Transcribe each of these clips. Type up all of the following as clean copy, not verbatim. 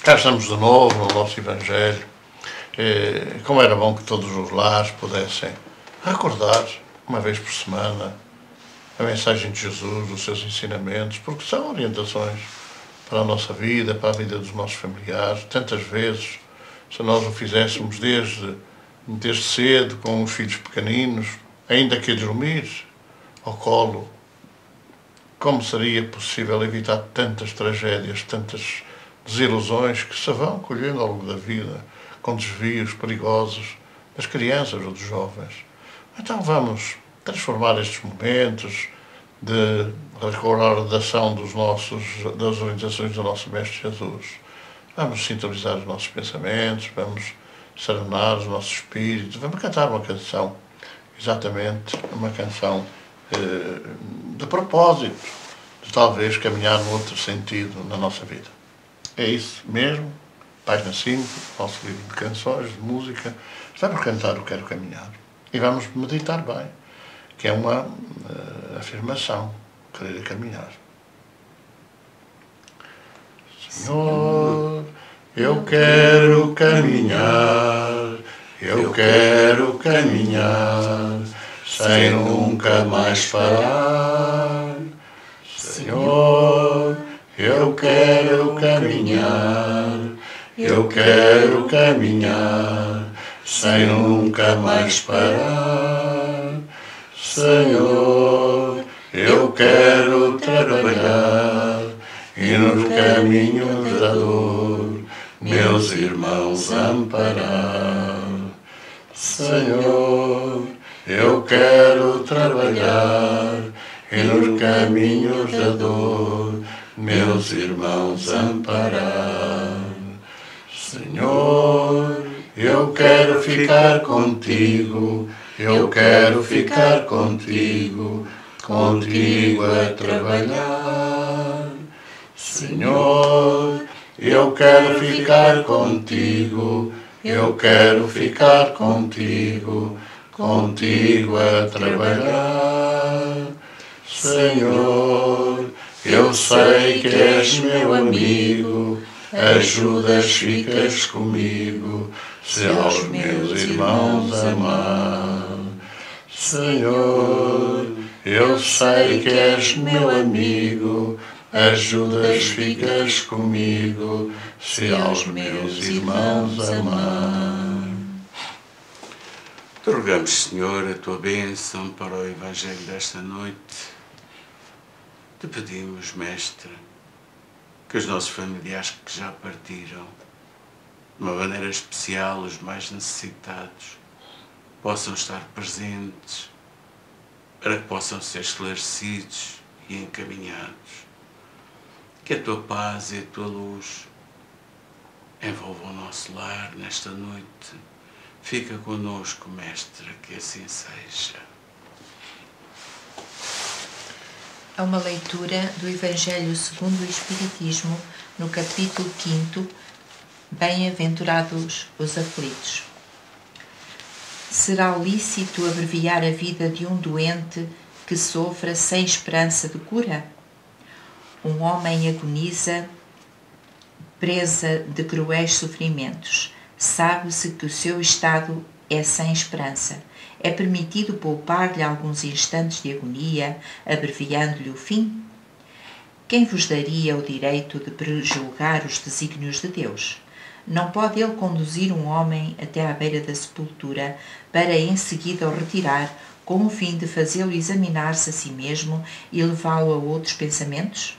Cá estamos de novo no nosso Evangelho. Como era bom que todos os lares pudessem recordar, uma vez por semana, a mensagem de Jesus, os seus ensinamentos, porque são orientações para a nossa vida, para a vida dos nossos familiares. Tantas vezes, se nós o fizéssemos desde cedo, com os filhos pequeninos, ainda que a dormir, ao colo, como seria possível evitar tantas tragédias, tantas desilusões que se vão colhendo ao longo da vida, com desvios perigosos das crianças ou dos jovens. Então vamos transformar estes momentos de recordação das orientações do nosso Mestre Jesus. Vamos sintonizar os nossos pensamentos, vamos serenar os nossos espíritos, vamos cantar uma canção, exatamente uma canção de propósito, de talvez caminhar num outro sentido na nossa vida. É isso mesmo, página 5, nosso livro de canções, de música. Vamos cantar o Quero Caminhar e vamos meditar bem, que é uma afirmação, querer caminhar. Senhor, eu quero caminhar, eu quero caminhar, sem nunca mais parar. Senhor, eu quero caminhar, eu quero caminhar, sem nunca mais parar. Senhor, eu quero trabalhar e nos caminhos da dor meus irmãos amparar. Senhor, eu quero trabalhar e nos caminhos da dor meus irmãos amparar. Senhor, eu quero ficar contigo, eu quero ficar contigo, contigo a trabalhar. Senhor, eu quero ficar contigo, eu quero ficar contigo, contigo a trabalhar. Senhor, eu sei que és meu amigo, ajudas, ficas comigo, se aos meus irmãos amar. Senhor, eu sei que és meu amigo, ajudas, ficas comigo, se aos meus irmãos amar. Te rogamos, Senhor, a tua bênção para o Evangelho desta noite. Te pedimos, Mestre, que os nossos familiares que já partiram, de uma maneira especial os mais necessitados, possam estar presentes, para que possam ser esclarecidos e encaminhados. Que a tua paz e a tua luz envolvam o nosso lar nesta noite. Fica conosco, Mestre, que assim seja. É uma leitura do Evangelho segundo o Espiritismo, no capítulo 5, Bem-aventurados os aflitos. Será lícito abreviar a vida de um doente que sofra sem esperança de cura? Um homem agoniza, presa de cruéis sofrimentos. Sabe-se que o seu estado é sem esperança. É permitido poupar-lhe alguns instantes de agonia, abreviando-lhe o fim? Quem vos daria o direito de prejulgar os desígnios de Deus? Não pode ele conduzir um homem até à beira da sepultura, para em seguida o retirar, com o fim de fazê-lo examinar-se a si mesmo e levá-lo a outros pensamentos?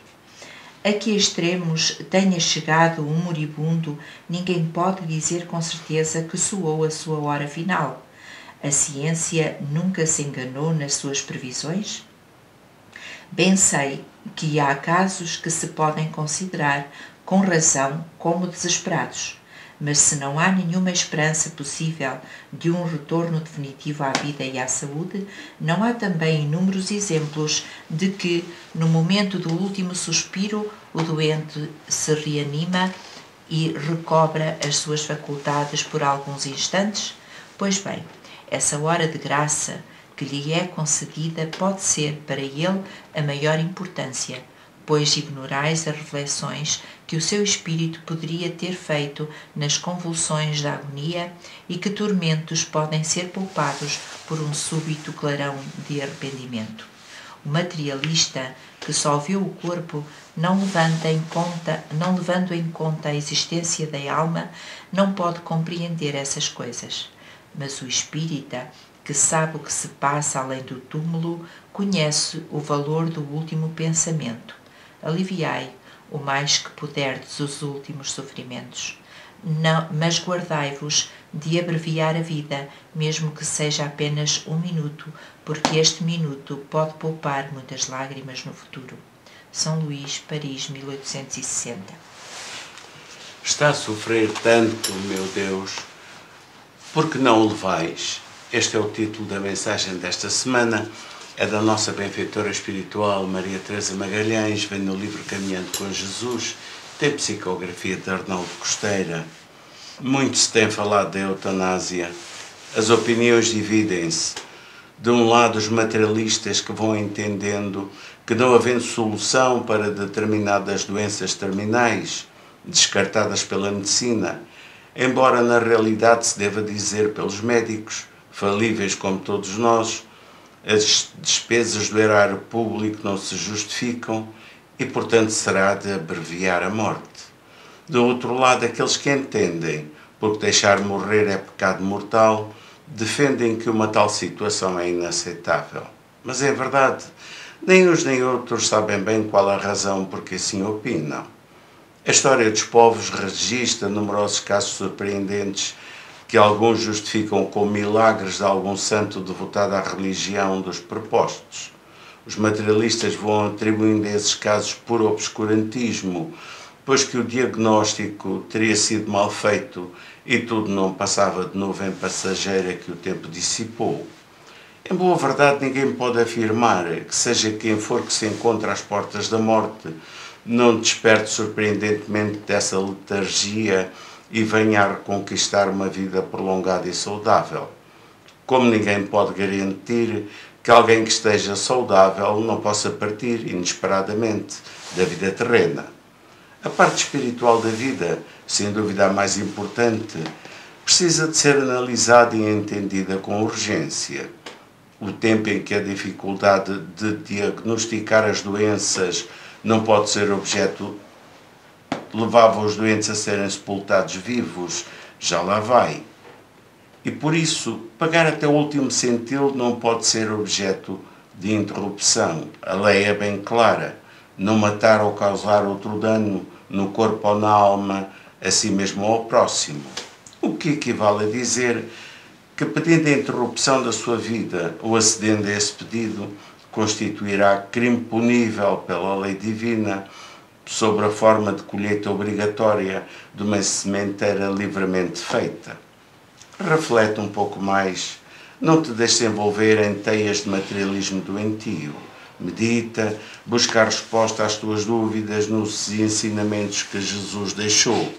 A que extremos tenha chegado um moribundo, ninguém pode dizer com certeza que soou a sua hora final. A ciência nunca se enganou nas suas previsões? Bem sei que há casos que se podem considerar, com razão, como desesperados, mas se não há nenhuma esperança possível de um retorno definitivo à vida e à saúde, não há também inúmeros exemplos de que, no momento do último suspiro, o doente se reanima e recobra as suas faculdades por alguns instantes? Pois bem, essa hora de graça que lhe é concedida pode ser para ele a maior importância, pois ignorais as reflexões que o seu espírito poderia ter feito nas convulsões da agonia e que tormentos podem ser poupados por um súbito clarão de arrependimento. O materialista que só vê o corpo, não levando em conta a existência da alma, não pode compreender essas coisas. Mas o espírita, que sabe o que se passa além do túmulo, conhece o valor do último pensamento. Aliviai o mais que puderdes os últimos sofrimentos. Não, mas guardai-vos de abreviar a vida, mesmo que seja apenas um minuto, porque este minuto pode poupar muitas lágrimas no futuro. São Luís, Paris, 1860. Está a sofrer tanto, meu Deus, porque não o levais? Este é o título da mensagem desta semana. É da nossa benfeitora espiritual Maria Teresa Magalhães, vem no livro Caminhando com Jesus, tem psicografia de Arnaldo Costeira. Muito se tem falado da eutanásia. As opiniões dividem-se. De um lado, os materialistas que vão entendendo que, não havendo solução para determinadas doenças terminais, descartadas pela medicina, embora na realidade se deva dizer pelos médicos, falíveis como todos nós, as despesas do erário público não se justificam e, portanto, será de abreviar a morte. Do outro lado, aqueles que entendem, porque deixar morrer é pecado mortal, defendem que uma tal situação é inaceitável. Mas é verdade, nem uns nem outros sabem bem qual a razão porque assim opinam. A história dos povos registra numerosos casos surpreendentes que alguns justificam como milagres de algum santo devotado à religião dos prepostos. Os materialistas vão atribuindo a esses casos puro obscurantismo, pois que o diagnóstico teria sido mal feito e tudo não passava de nuvem passageira que o tempo dissipou. Em boa verdade, ninguém pode afirmar que seja quem for que se encontra às portas da morte, não desperte surpreendentemente dessa letargia e venha a reconquistar uma vida prolongada e saudável. Como ninguém pode garantir que alguém que esteja saudável não possa partir inesperadamente da vida terrena. A parte espiritual da vida, sem dúvida a mais importante, precisa de ser analisada e entendida com urgência. O tempo em que a dificuldade de diagnosticar as doenças não pode ser objeto, levava os doentes a serem sepultados vivos, já lá vai. E por isso, pagar até o último centilo não pode ser objeto de interrupção. A lei é bem clara. Não matar ou causar outro dano no corpo ou na alma, a si mesmo ou ao próximo. O que equivale a dizer que, pedindo a interrupção da sua vida ou acedendo a esse pedido, constituirá crime punível pela lei divina, sob a forma de colheita obrigatória de uma sementeira livremente feita. Reflete um pouco mais, não te deixes envolver em teias de materialismo doentio. Medita, busca a resposta às tuas dúvidas nos ensinamentos que Jesus deixou.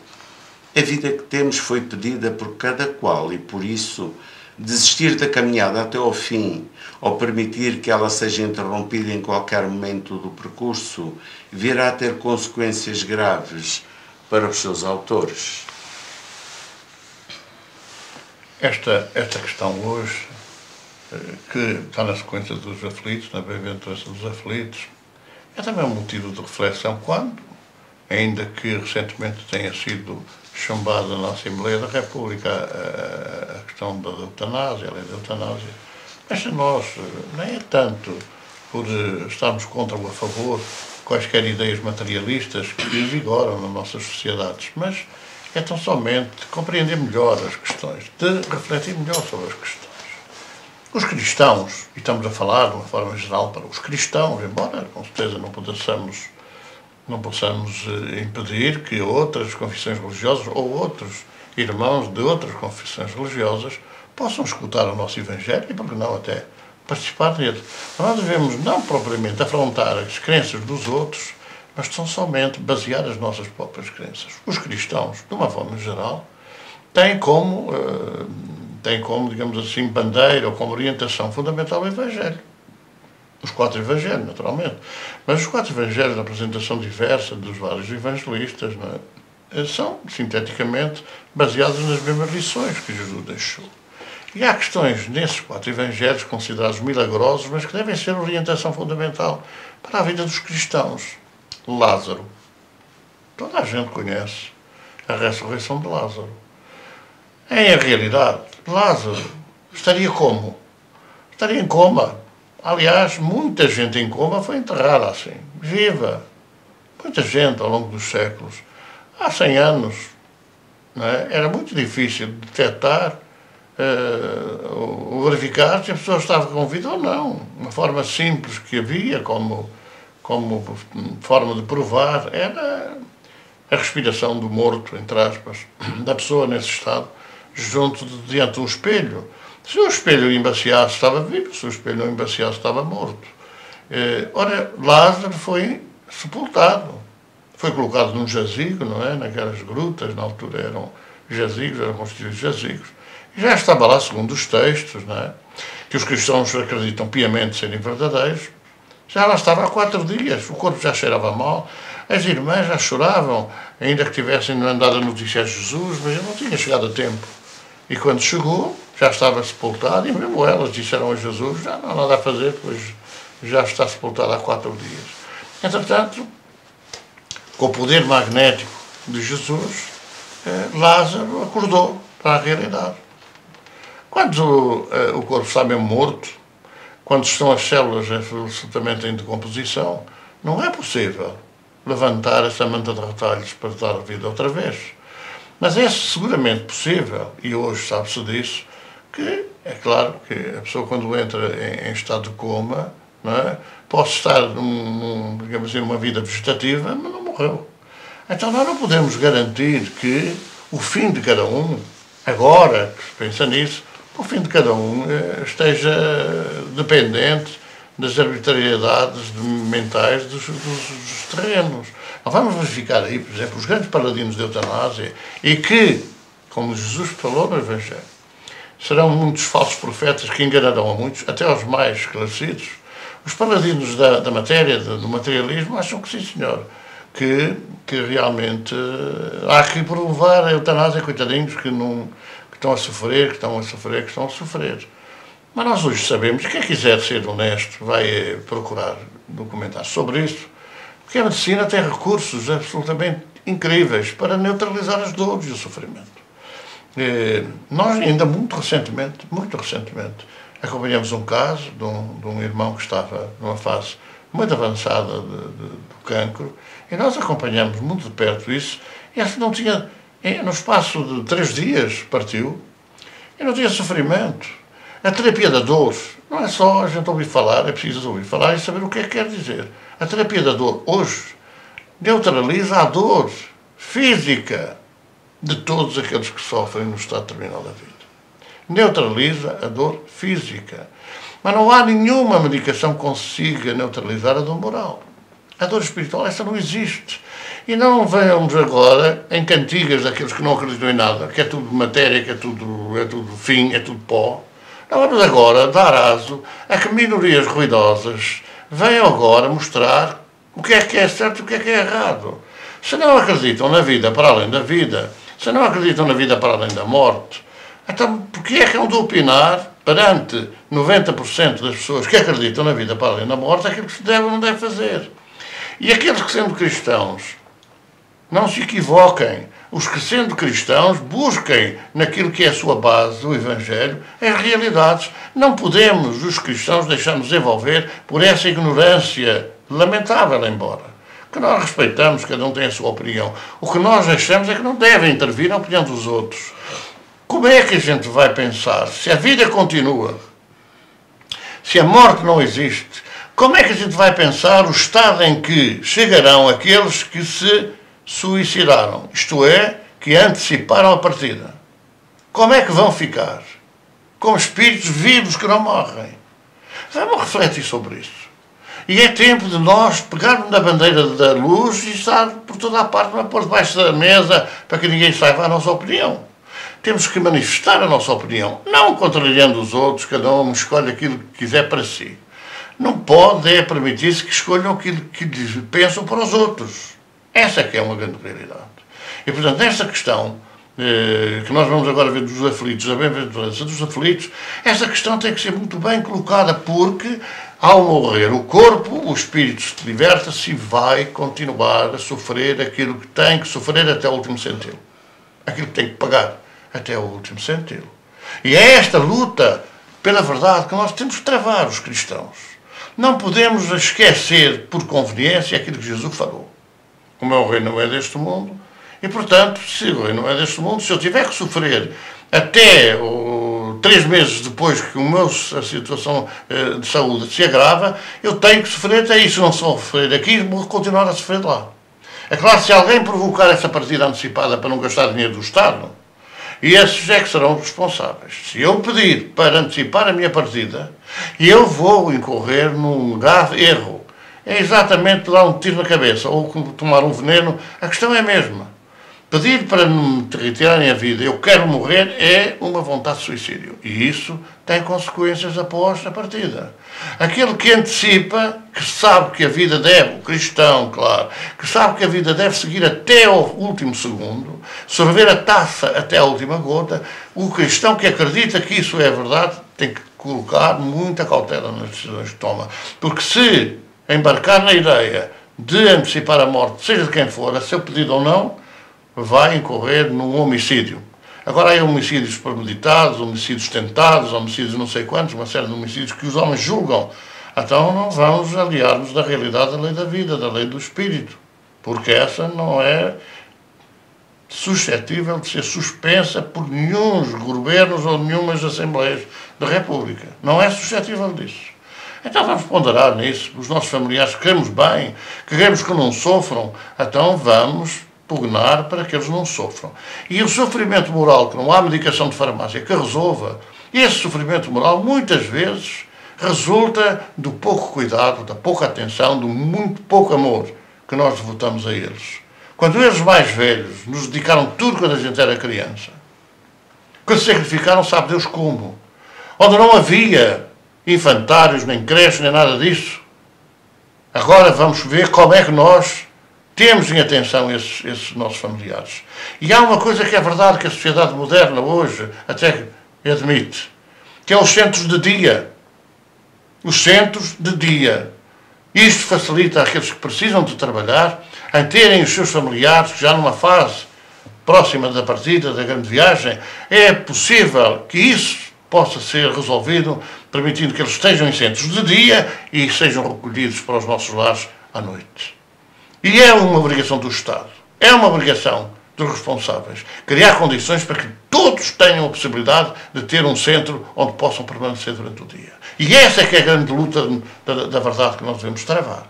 A vida que temos foi pedida por cada qual e, por isso, desistir da caminhada até ao fim ou permitir que ela seja interrompida em qualquer momento do percurso virá a ter consequências graves para os seus autores. Esta questão hoje, que está na sequência dos aflitos, na bem-aventurança dos aflitos, é também um motivo de reflexão quando, ainda que recentemente tenha sido chumbada na Assembleia da República a questão da eutanásia, a lei da eutanásia, mas nós nem é tanto por estarmos contra ou a favor quaisquer ideias materialistas que vigoram nas nossas sociedades, mas é tão somente compreender melhor as questões, de refletir melhor sobre as questões. Os cristãos, e estamos a falar de uma forma geral para os cristãos, embora com certeza não possamos impedir que outras confissões religiosas ou outros irmãos de outras confissões religiosas possam escutar o nosso Evangelho e, por que não, até participar dele. Nós devemos não propriamente afrontar as crenças dos outros, mas são somente basear as nossas próprias crenças. Os cristãos, de uma forma geral, têm como, digamos assim, bandeira ou como orientação fundamental o Evangelho. Os 4 Evangelhos, naturalmente. Mas os 4 Evangelhos, na apresentação diversa dos vários evangelistas, não é, são, sinteticamente, baseados nas mesmas lições que Jesus deixou. E há questões nesses 4 Evangelhos considerados milagrosos, mas que devem ser orientação fundamental para a vida dos cristãos. Lázaro. Toda a gente conhece a ressurreição de Lázaro. Em realidade, Lázaro estaria como? Estaria em coma. Aliás, muita gente em coma foi enterrada assim, viva. Muita gente ao longo dos séculos. Há 100 anos, não é? Era muito difícil detectar ou verificar se a pessoa estava com vida ou não. Uma forma simples que havia como forma de provar era a respiração do morto, entre aspas, da pessoa nesse estado, diante de um espelho. Se o espelho embaciasse, estava vivo; se o espelho não embaciasse, estava morto. Ora, Lázaro foi sepultado. Foi colocado num jazigo, não é? Naquelas grutas, na altura eram jazigos, eram constituídos jazigos. E já estava lá, segundo os textos, não é? Que os cristãos acreditam piamente serem verdadeiros. Já lá estava há 4 dias, o corpo já cheirava mal, as irmãs já choravam, ainda que tivessem andado a noticiar Jesus, mas ele não tinha chegado a tempo. E quando chegou, já estava sepultado, e mesmo elas disseram a Jesus: já não há nada a fazer, pois já está sepultado há 4 dias. Entretanto, com o poder magnético de Jesus, Lázaro acordou para a realidade. Quando o corpo está mesmo morto, quando estão as células absolutamente em decomposição, não é possível levantar essa manta de retalhos para dar vida outra vez. Mas é seguramente possível, e hoje sabe-se disso, que é claro que a pessoa, quando entra em estado de coma, não é, pode estar digamos assim, numa vida vegetativa, mas não morreu. Então nós não podemos garantir que o fim de cada um, agora que se pensa nisso, o fim de cada um esteja dependente das arbitrariedades mentais dos terrenos. Nós vamos verificar aí, por exemplo, os grandes paladinos da eutanásia, e que, como Jesus falou no Evangelho, serão muitos falsos profetas que enganarão a muitos, até aos mais esclarecidos. Os paladinos da matéria, do materialismo, acham que sim, senhor, que realmente há que provar a eutanásia, coitadinhos, que estão a sofrer, que estão a sofrer. Mas nós hoje sabemos, quem quiser ser honesto vai procurar documentar sobre isso, porque a medicina tem recursos absolutamente incríveis para neutralizar as dores e o sofrimento. Nós ainda muito recentemente, acompanhamos um caso de um irmão que estava numa fase muito avançada do cancro, e nós acompanhamos muito de perto isso, e esse não tinha, no espaço de 3 dias, partiu, e não tinha sofrimento. A terapia da dor não é só a gente ouvir falar, é preciso ouvir falar e saber o que é que quer dizer. A terapia da dor, hoje, neutraliza a dor física de todos aqueles que sofrem no estado terminal da vida. Neutraliza a dor física. Mas não há nenhuma medicação que consiga neutralizar a dor moral. A dor espiritual, essa não existe. E não venhamos agora em cantigas daqueles que não acreditam em nada, que é tudo matéria, que é tudo fim, é tudo pó. Não vamos agora dar aso a que minorias ruidosas venham agora mostrar o que é certo e o que é errado. Se não acreditam na vida para além da vida, se não acreditam na vida para além da morte, então porquê é que hão de opinar perante 90% das pessoas que acreditam na vida para além da morte aquilo que se deve ou não deve fazer? E aqueles que, sendo cristãos, não se equivoquem. Os que, sendo cristãos, busquem naquilo que é a sua base, o Evangelho, as realidades. Não podemos, os cristãos, deixar-nos envolver por essa ignorância lamentável, embora. Que nós respeitamos, cada um tem a sua opinião. O que nós achamos é que não deve intervir na opinião dos outros. Como é que a gente vai pensar, se a vida continua se a morte não existe, como é que a gente vai pensar o estado em que chegarão aqueles que se suicidaram, isto é, que anteciparam a partida? Como é que vão ficar? Como espíritos vivos que não morrem. Vamos refletir sobre isso. E é tempo de nós pegarmos na bandeira da luz e estar por toda a parte, não pôr debaixo da mesa para que ninguém saiba a nossa opinião. Temos que manifestar a nossa opinião, não contrariando os outros, cada um escolhe aquilo que quiser para si. Não pode permitir-se que escolham aquilo que pensam para os outros. Essa é que é uma grande realidade. E, portanto, nesta questão, que nós vamos agora ver dos aflitos, da bem-aventurança dos aflitos, essa questão tem que ser muito bem colocada, porque, ao morrer o corpo, o espírito se liberta-se e vai continuar a sofrer aquilo que tem que sofrer até o último centilo. Aquilo que tem que pagar até o último centilo. E é esta luta pela verdade que nós temos que travar, os cristãos. Não podemos esquecer, por conveniência, aquilo que Jesus falou. O meu reino não é deste mundo, e, portanto, se o reino não é deste mundo, se eu tiver que sofrer até 3 meses depois que a situação de saúde se agrava, eu tenho que sofrer até isso. Não sofrer aqui, vou continuar a sofrer lá. É claro, se alguém provocar essa partida antecipada para não gastar dinheiro do Estado, e esses é que serão os responsáveis. Se eu pedir para antecipar a minha partida, eu vou incorrer num grave erro. É exatamente dar um tiro na cabeça ou tomar um veneno. A questão é a mesma. Pedir para me retirarem a vida, eu quero morrer, é uma vontade de suicídio. E isso tem consequências após a partida. Aquele que antecipa, que sabe que a vida deve, o cristão, claro, que sabe que a vida deve seguir até ao último segundo, sorver a taça até a última gota, o cristão que acredita que isso é verdade, tem que colocar muita cautela nas decisões que toma. Porque se embarcar na ideia de antecipar a morte, seja de quem for, a seu pedido ou não, vai incorrer num homicídio. Agora há homicídios premeditados, homicídios tentados, homicídios não sei quantos, uma série de homicídios que os homens julgam. Então não vamos aliar-nos da realidade da lei da vida, da lei do espírito, porque essa não é suscetível de ser suspensa por nenhum governos ou nenhumas assembleias da República. Não é suscetível disso. Então vamos ponderar nisso. Os nossos familiares queremos bem, queremos que não sofram, então vamos pugnar para que eles não sofram. E o sofrimento moral, que não há medicação de farmácia que resolva, esse sofrimento moral muitas vezes resulta do pouco cuidado, da pouca atenção, do muito pouco amor que nós devotamos a eles. Quando eles mais velhos nos dedicaram tudo quando a gente era criança, que se sacrificaram, sabe Deus como, onde não havia infantários, nem creches, nem nada disso. Agora vamos ver como é que nós temos em atenção esses nossos familiares. E há uma coisa que é verdade, que a sociedade moderna hoje até admite, que é os centros de dia. Os centros de dia. Isto facilita àqueles que precisam de trabalhar em terem os seus familiares, já numa fase próxima da partida, da grande viagem. É possível que isso possa ser resolvido, permitindo que eles estejam em centros de dia e sejam recolhidos para os nossos lares à noite. E é uma obrigação do Estado, é uma obrigação dos responsáveis, criar condições para que todos tenham a possibilidade de ter um centro onde possam permanecer durante o dia. E essa é que é a grande luta da verdade que nós devemos travar.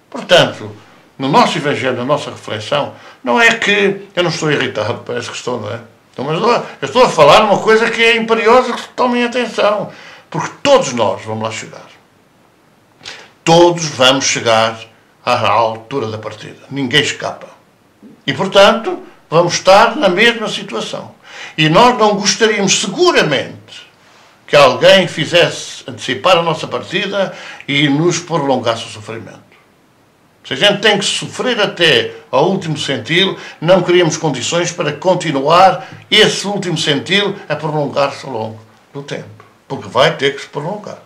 Portanto, no nosso Evangelho, na nossa reflexão, não é que eu não estou irritado, parece que estou, não é? Então, mas eu estou a falar uma coisa que é imperiosa, que tomem atenção, porque todos nós vamos lá chegar. Todos vamos chegar à altura da partida. Ninguém escapa. E, portanto, vamos estar na mesma situação. E nós não gostaríamos, seguramente, que alguém fizesse antecipar a nossa partida e nos prolongasse o sofrimento. Se a gente tem que sofrer até ao último centilo, não criamos condições para continuar esse último centilo a prolongar-se ao longo do tempo. Porque vai ter que se prolongar.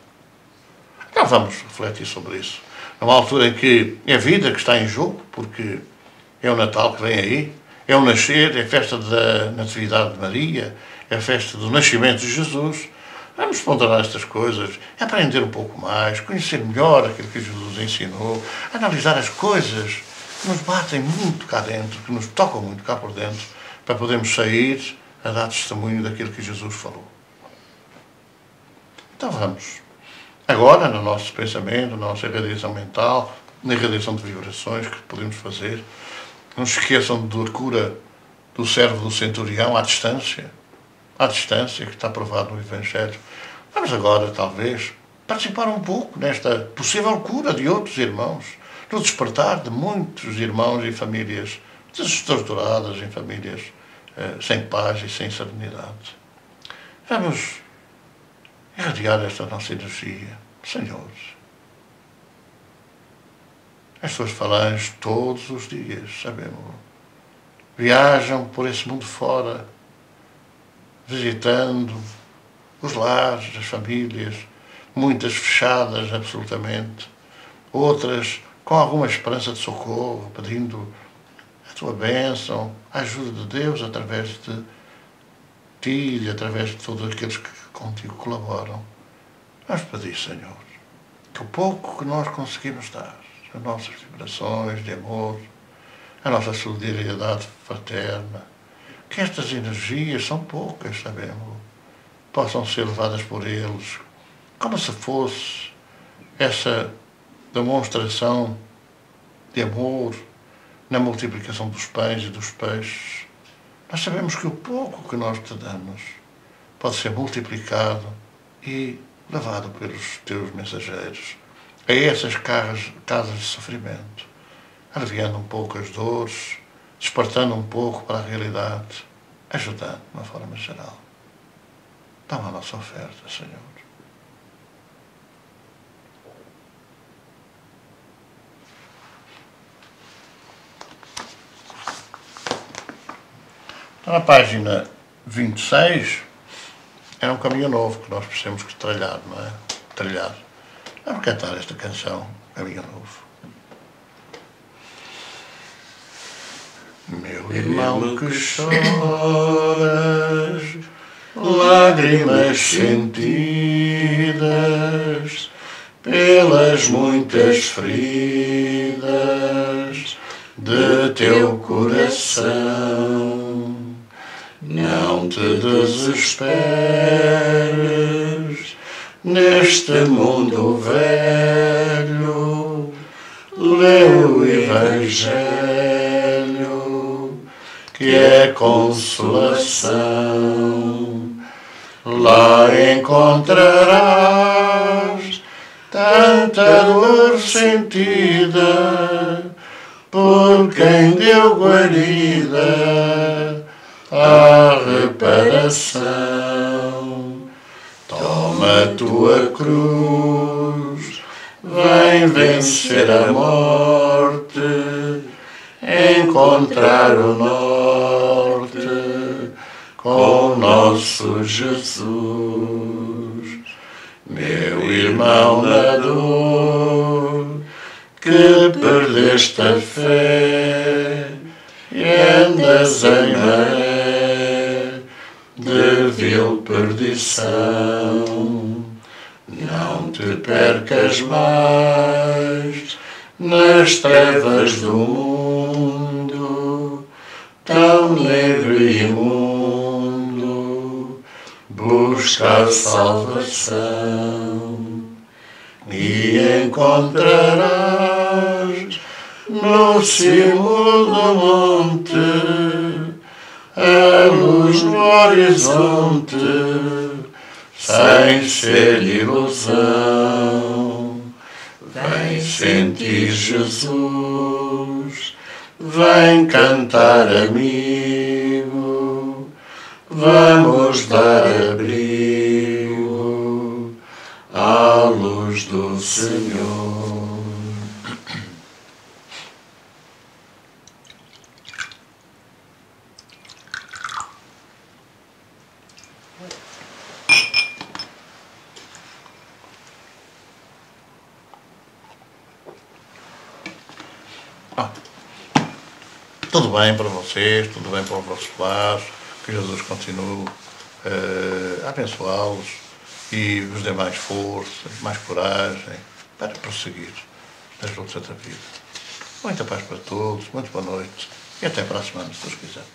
Então vamos refletir sobre isso. Numa altura em que é a vida que está em jogo, porque é o Natal que vem aí, é o nascer, é a festa da Natividade de Maria, é a festa do nascimento de Jesus. Vamos ponderar estas coisas, aprender um pouco mais, conhecer melhor aquilo que Jesus ensinou, analisar as coisas que nos batem muito cá dentro, que nos tocam muito cá por dentro, para podermos sair a dar testemunho daquilo que Jesus falou. Então vamos. agora no nosso pensamento, na nossa irradiação mental, na irradiação de vibrações que podemos fazer. Não se esqueçam da cura do servo do centurião à distância, que está provado no Evangelho. Vamos agora, talvez, participar um pouco nesta possível cura de outros irmãos, no despertar de muitos irmãos e famílias desestruturadas, em famílias sem paz e sem serenidade. Vamos irradiar esta nossa energia. Senhor, as tuas falanges todos os dias, sabemos, viajam por esse mundo fora, visitando os lares, as famílias, muitas fechadas absolutamente, outras com alguma esperança de socorro, pedindo a tua bênção, a ajuda de Deus através de ti e através de todos aqueles que contigo colaboram. Vamos pedir, Senhor, que o pouco que nós conseguimos dar, as nossas vibrações de amor, a nossa solidariedade fraterna, que estas energias são poucas, sabemos, possam ser levadas por eles, como se fosse essa demonstração de amor na multiplicação dos pães e dos peixes. Nós sabemos que o pouco que nós te damos pode ser multiplicado e levado pelos teus mensageiros a essas casas de sofrimento, aliviando um pouco as dores, despertando um pouco para a realidade, ajudando de uma forma geral. Toma a nossa oferta, Senhor. Na página 26, é um caminho novo que nós precisamos que trilhar, não é? Trilhar. Vamos cantar esta canção, Caminho Novo. Meu irmão que choras, lágrimas sentidas pelas muitas feridas de teu coração, não te desesperes neste mundo velho, lê o Evangelho, que é consolação. Lá encontrarás tanta dor sentida por quem deu guarida à reparação. Toma a tua cruz, vem vencer a morte, encontrar o norte com o nosso Jesus. Meu irmão na dor, que perdeste a fé e andas em maré de vil perdição, não te percas mais nas trevas do mundo, tão negro e imundo, busca a salvação e encontrarás no cimo do monte a luz no horizonte, sem ser ilusão. Vem sentir Jesus, vem cantar amigo, vamos dar abrigo à luz do Senhor. Tudo bem para vocês, tudo bem para o vosso lar, que Jesus continue a abençoá-los e vos dê mais força, mais coragem para prosseguir as lutas da vida. Muita paz para todos, muito boa noite e até para a semana, se Deus quiser.